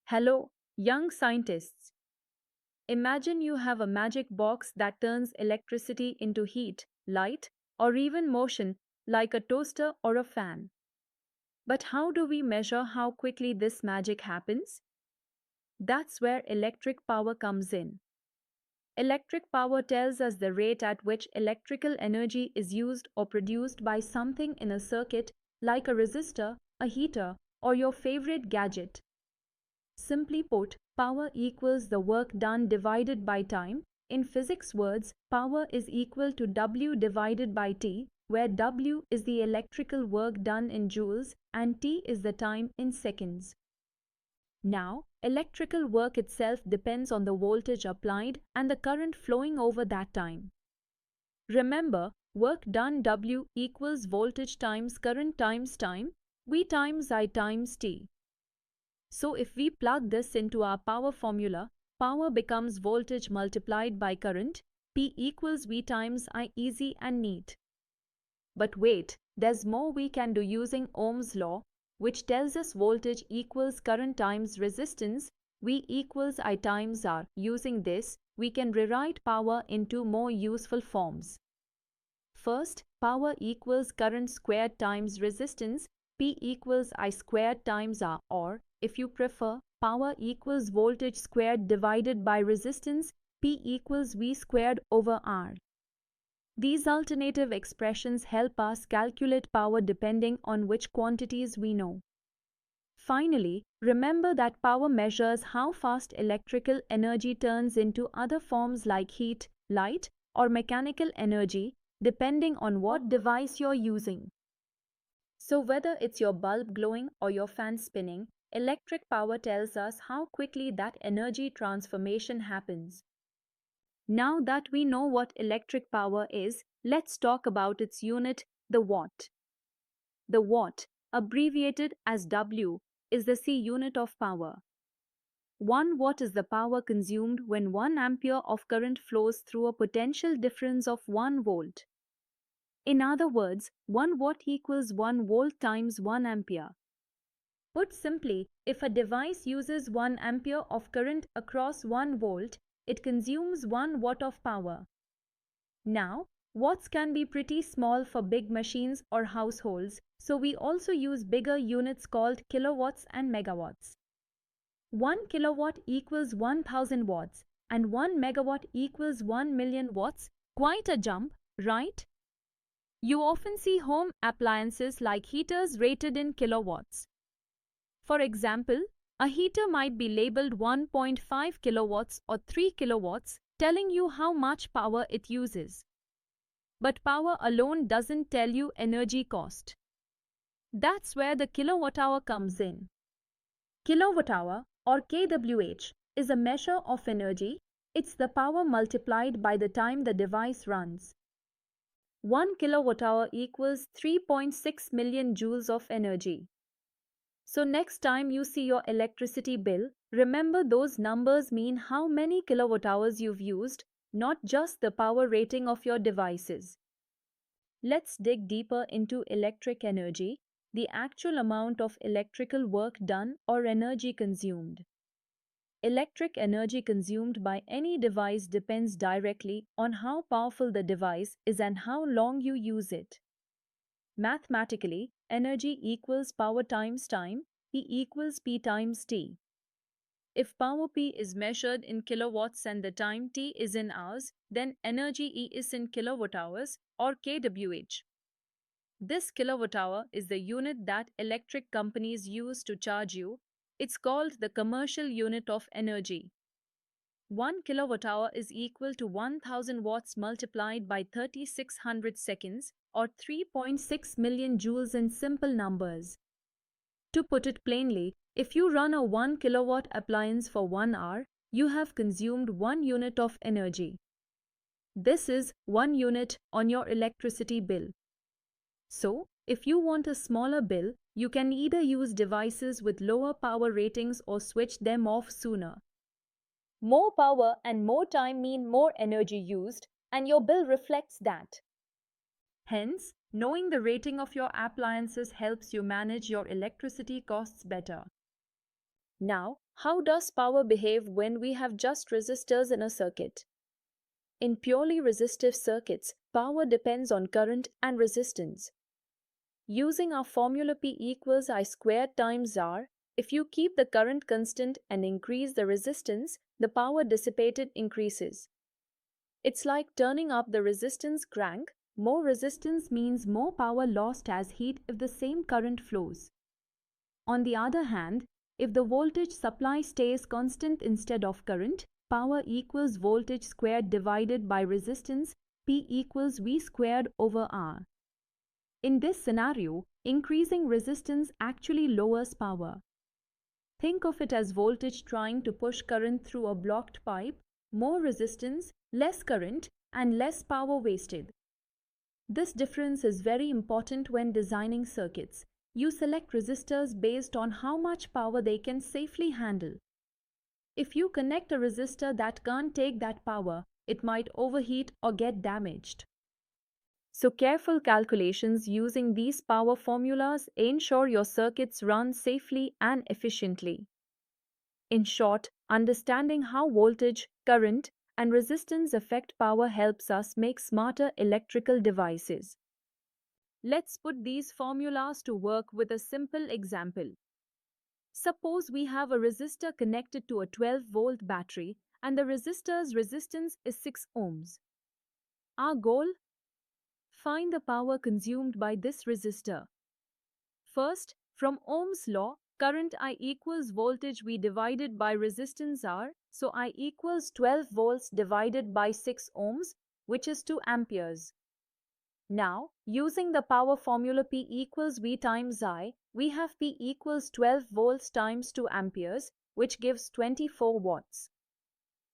Hello, young scientists. Imagine you have a magic box that turns electricity into heat, light, or even motion, like a toaster or a fan. But how do we measure how quickly this magic happens? That's where electric power comes in. Electric power tells us the rate at which electrical energy is used or produced by something in a circuit, like a resistor, a heater, or your favorite gadget. Simply put, power equals the work done divided by time. In physics words, power is equal to W divided by T, where W is the electrical work done in joules and T is the time in seconds. Now, electrical work itself depends on the voltage applied and the current flowing over that time. Remember, work done W equals voltage times current times time, V times I times T. So if we plug this into our power formula, power becomes voltage multiplied by current, P equals V times I, easy and neat. But wait, there's more we can do using Ohm's law, which tells us voltage equals current times resistance, V equals I times R. Using this, we can rewrite power into more useful forms. First, power equals current squared times resistance, P equals I squared times R, or, if you prefer, power equals voltage squared divided by resistance, P equals V squared over R. These alternative expressions help us calculate power depending on which quantities we know. Finally, remember that power measures how fast electrical energy turns into other forms like heat, light, or mechanical energy, depending on what device you're using. So whether it's your bulb glowing or your fan spinning, electric power tells us how quickly that energy transformation happens. Now that we know what electric power is, let's talk about its unit, the watt. The watt, abbreviated as W, is the C unit of power. 1 watt is the power consumed when 1 ampere of current flows through a potential difference of 1 volt. In other words, 1 watt equals 1 volt times 1 ampere. Put simply, if a device uses 1 ampere of current across 1 volt, it consumes 1 watt of power. Now, watts can be pretty small for big machines or households, so we also use bigger units called kilowatts and megawatts. 1 kilowatt equals 1000 watts, and 1 megawatt equals 1 million watts. Quite a jump, right? You often see home appliances like heaters rated in kilowatts. For example, a heater might be labeled 1.5 kilowatts or 3 kilowatts, telling you how much power it uses. But power alone doesn't tell you energy cost. That's where the kilowatt-hour comes in. Kilowatt-hour, or kWh, is a measure of energy. It's the power multiplied by the time the device runs. 1 kilowatt-hour equals 3.6 million joules of energy. So next time you see your electricity bill, remember those numbers mean how many kilowatt-hours you've used, not just the power rating of your devices. Let's dig deeper into electric energy, the actual amount of electrical work done or energy consumed. Electric energy consumed by any device depends directly on how powerful the device is and how long you use it. Mathematically, energy equals power times time, E equals P times T. If power P is measured in kilowatts and the time T is in hours, then energy E is in kilowatt hours or kWh. This kilowatt hour is the unit that electric companies use to charge you. It's called the commercial unit of energy. 1 kilowatt hour is equal to 1000 watts multiplied by 3600 seconds or 3.6 million joules in simple numbers. To put it plainly, if you run a 1 kilowatt appliance for 1 hour, you have consumed 1 unit of energy. This is 1 unit on your electricity bill. So, if you want a smaller bill, you can either use devices with lower power ratings or switch them off sooner. More power and more time mean more energy used, and your bill reflects that. Hence, knowing the rating of your appliances helps you manage your electricity costs better. Now, How does power behave when we have just resistors in a circuit? In purely resistive circuits, power depends on current and resistance. Using our formula P equals I squared times R, if you keep the current constant and increase the resistance, the power dissipated increases. It's like turning up the resistance crank. More resistance means more power lost as heat if the same current flows. On the other hand, if the voltage supply stays constant instead of current, power equals voltage squared divided by resistance, P equals V squared over R. In this scenario, increasing resistance actually lowers power. Think of it as voltage trying to push current through a blocked pipe, more resistance, less current, and less power wasted. This difference is very important when designing circuits. You select resistors based on how much power they can safely handle. If you connect a resistor that can't take that power, it might overheat or get damaged. So careful calculations using these power formulas ensure your circuits run safely and efficiently. In short, understanding how voltage, current, and resistance affect power helps us make smarter electrical devices. Let's put these formulas to work with a simple example. Suppose we have a resistor connected to a 12-volt battery and the resistor's resistance is 6 ohms. Our goal? Find the power consumed by this resistor. First, from Ohm's law, current I equals voltage V divided by resistance R, so I equals 12 volts divided by 6 ohms, which is 2 amperes. Now, using the power formula P equals V times I, we have P equals 12 volts times 2 amperes, which gives 24 watts.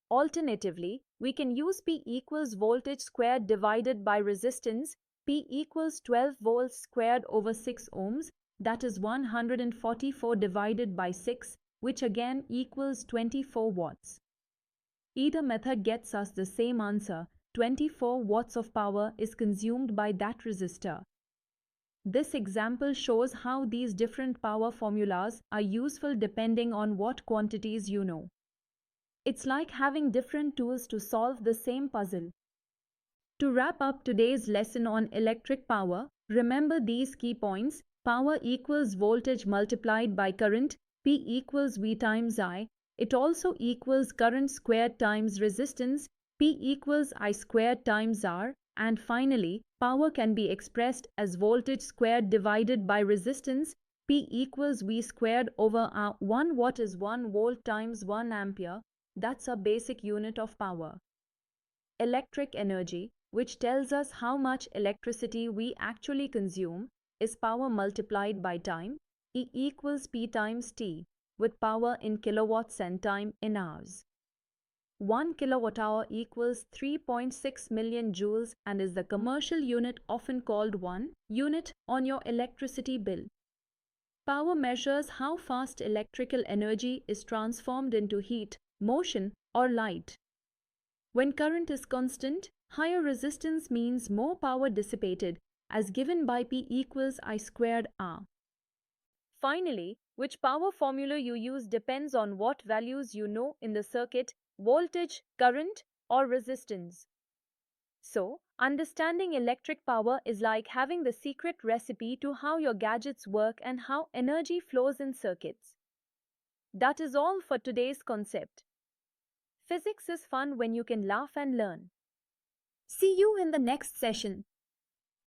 Alternatively, we can use P equals voltage squared divided by resistance, P equals 12 volts squared over 6 ohms, that is 144 divided by 6, which again equals 24 watts. Either method gets us the same answer. 24 watts of power is consumed by that resistor. This example shows how these different power formulas are useful depending on what quantities you know. It's like having different tools to solve the same puzzle. To wrap up today's lesson on electric power, remember these key points. Power equals voltage multiplied by current, P equals V times I. It also equals current squared times resistance, P equals I squared times R. And finally, power can be expressed as voltage squared divided by resistance, P equals V squared over R. 1 watt is 1 volt times 1 ampere. That's a basic unit of power. Electric energy, which tells us how much electricity we actually consume, is power multiplied by time, E equals P times T, with power in kilowatts and time in hours. 1 kilowatt-hour equals 3.6 million joules and is the commercial unit often called 1 unit on your electricity bill. Power measures how fast electrical energy is transformed into heat, motion, or light. When current is constant, higher resistance means more power dissipated, as given by P equals I squared R. Finally, which power formula you use depends on what values you know in the circuit: voltage, current, or resistance. So, understanding electric power is like having the secret recipe to how your gadgets work and how energy flows in circuits. That is all for today's concept. Physics is fun when you can laugh and learn. See you in the next session.